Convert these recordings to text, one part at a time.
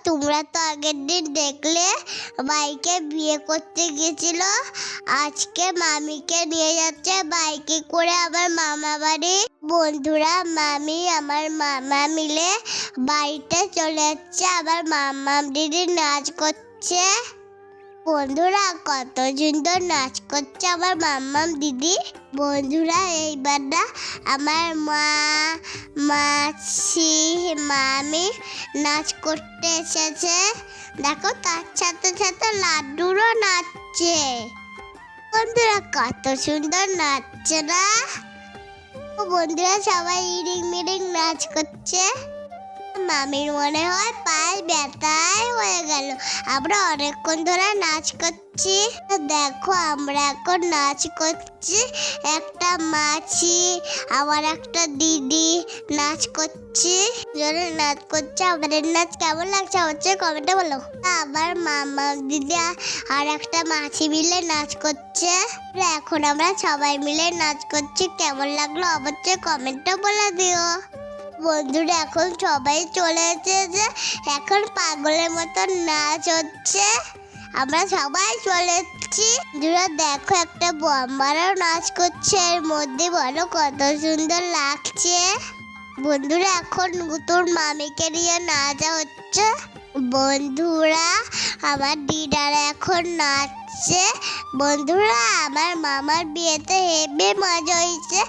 তোমরা তো আগের দিন দেখলে বাইকে বিয়ে করতে গেছিল, আজকে মামিকে নিয়ে যাচ্ছে বাইকে করে আমার মামা বাড়ি। বন্ধুরা, মামি আমার মামা মিলে বাড়িতে চলে যাচ্ছে। আমার মামা দিদি নাচ করছে। বন্ধুরা, কত সুন্দর নাচ করছে আমার মাম্মাম দিদি। বন্ধুরা, এইবার না আমার মাসি মামি নাচ করতে এসেছে। দেখো, তার সাথে সাথে লাড্ডুরও নাচছে। বন্ধুরা, কত সুন্দর নাচছে না? বন্ধুরা, সবাই ইরিং মিরিং নাচ করছে। মামির মনে হয় পায়ে ব্যথায় হয়ে গেল। আমরা অনেকক্ষণ ধরে নাচ করছি। দেখো, আমরা এখন নাচ করছি। একটা মাছি আমার একটা দিদি নাচ করছি। জোরে নাচ করছে। আমাদের নাচ কেমন লাগছে হচ্ছে কমেন্টে বলো। আমার মামা দিদি আর একটা মাছি মিলে নাচ করছে। এখন আমরা সবাই মিলে নাচ করছি। কেমন লাগলো অবশ্যই কমেন্টে বলে দিও। বন্ধুরা, এখন সবাই চলে এসেছে। এখন পাগলের মতো নাচ হচ্ছে। আমরা সবাই চলে এসেছি। বন্ধুরা, দেখো, একটা বম্বারাও নাচ করছে। এর মধ্যে বলো কত সুন্দর লাগছে। বন্ধুরা, এখন তোর মামিকে নিয়ে নাচা হচ্ছে। বন্ধুরা, আমার দিদারা এখন নাচছে। বন্ধুরা, আমার মামার বিয়েতে হেবি মজা হয়েছে।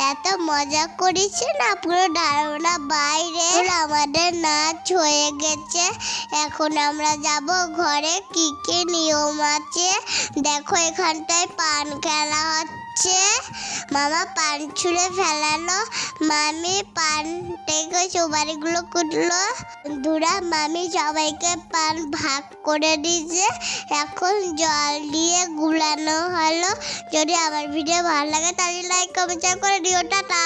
এত মজা করেছে না, পুরো ধারণা বাইরে। আমাদের নাচ হয়ে গেছে। এখন আমরা যাব ঘরে। কি কি নিয়ম আছে দেখো। এখানটায় পান খেলা হচ্ছে। মামা পান ছুঁড়ে ফেলালো। মামি পান থেকে সুপারিগুলো কুটলো। বন্ধুরা, মামি সবাইকে পান ভাগ করে দিয়েছে। এখন জল দিয়ে গুলানো হলো। যদি আমার ভিডিও ভালো লাগে তাহলে লাইক কমেন্ট করে দিও। টাটা।